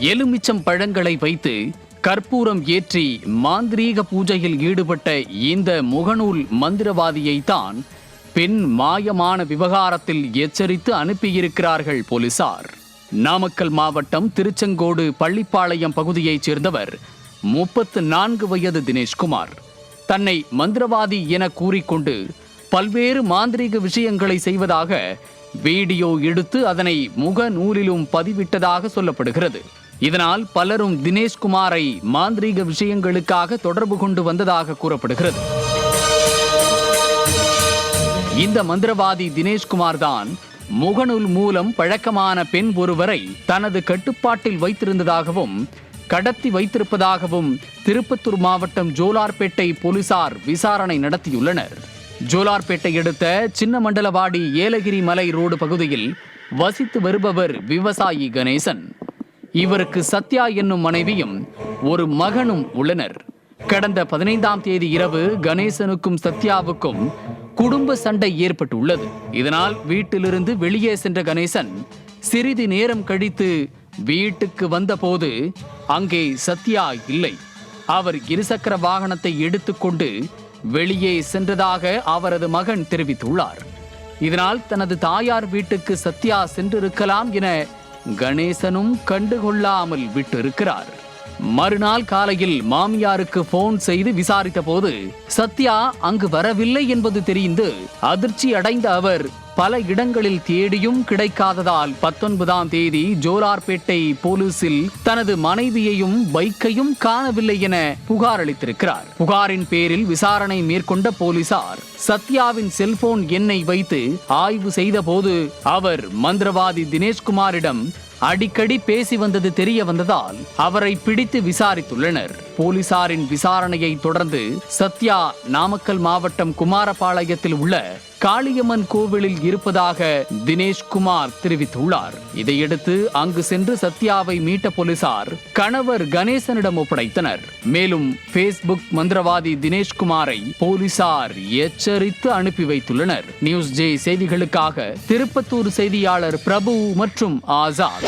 எலுமிச்சம் பழங்களை வைத்து கற்பூரம் ஏற்றி மாந்திரீக பூஜையில் ஈடுபட்ட இந்த முகநூல் மந்திரவாதியை தான் பெண் மாயமான விவகாரத்தில் எச்சரித்து அனுப்பியிருக்கிறார்கள் போலீசார். நாமக்கல் மாவட்டம் திருச்செங்கோடு பள்ளிப்பாளையம் பகுதியைச் சேர்ந்தவர் 34 வயது தினேஷ்குமார். தன்னை மந்திரவாதி என கூறிக்கொண்டு பல்வேறு மாந்திரீக விஷயங்களை செய்வதாக வீடியோ எடுத்து அதனை முகநூலிலும் பதிவிட்டதாக சொல்லப்படுகிறது. இதனால் பலரும் தினேஷ்குமாரை மாந்திரீக விஷயங்களுக்காக தொடர்பு கொண்டு வந்ததாக கூறப்படுகிறது. இந்த மந்திரவாதி தினேஷ்குமார் தான் முகநூல் மூலம் பழக்கமான பெண் ஒருவரை தனது கட்டுப்பாட்டில் வைத்திருந்ததாகவும் கடத்தி வைத்திருப்பதாகவும் திருப்பத்தூர் மாவட்டம் ஜோலார்பேட்டை போலீசார் விசாரணை நடத்தியுள்ளனர். ஜோலார்பேட்டை அடுத்த சின்னமண்டலவாடி ஏலகிரி மலை ரோடு பகுதியில் வசித்து வருபவர் விவசாயி கணேசன். இவருக்கு சத்யா என்னும் மனைவியும் ஒரு மகனும் உள்ளனர். கடந்த 15ஆம் தேதி இரவு கணேசனுக்கும் சத்யாவுக்கும் குடும்ப சண்டை ஏற்பட்டுள்ளது. இதனால் வீட்டிலிருந்து வெளியே சென்ற கணேசன் சிறிது நேரம் கழித்து வீட்டுக்கு வந்தபோது அங்கே சத்யா இல்லை. அவர் இருசக்கர வாகனத்தை எடுத்துக்கொண்டு வெளியே சென்றதாக அவரது மகன் தெரிவித்துள்ளார். இதனால் தனது தாயார் வீட்டுக்கு சத்யா சென்றிருக்கலாம் என கணேசனும் கண்டுகொள்ளாமல் விட்டிருக்கிறார். மறுநாள் காலையில் மாமியாருக்கு போன் செய்து விசாரித்த போது சத்யா அங்கு வரவில்லை என்பது தெரிந்து அதிர்ச்சி அடைந்த அவர் பல இடங்களில் தேடியும் கிடைக்காததால் 19ஆம் தேதி ஜோலார்பேட்டை போலீசில் தனது மனைவியையும் பைக்கையும் காணவில்லை என புகார் அளித்திருக்கிறார். புகாரின் பேரில் விசாரணை மேற்கொண்ட போலீசார் சத்யாவின் செல்போன் எண்ணை வைத்து ஆய்வு செய்த போது அவர் மந்திரவாதி தினேஷ்குமாரிடம் அடிக்கடி பேசி வந்தது தெரிய வந்ததால் அவரை பிடித்து விசாரித்துள்ளனர். போலீசாரின் விசாரணையை தொடர்ந்து சத்யா நாமக்கல் மாவட்டம் குமாரபாளையத்தில் உள்ள காளியம்மன் கோவிலில் இருப்பதாக தினேஷ்குமார் தெரிவித்துள்ளார். இதையடுத்து அங்கு சென்று சத்யாவை மீட்ட போலீசார் கணவர் கணேசனிடம் ஒப்படைத்தனர். மேலும் பேஸ்புக் மந்திரவாதி தினேஷ்குமாரை போலீசார் எச்சரித்து அனுப்பி வைத்துள்ளனர். நியூஸ் ஜே செய்திகளுக்காக திருப்பத்தூர் செய்தியாளர் பிரபு மற்றும் ஆசாத்.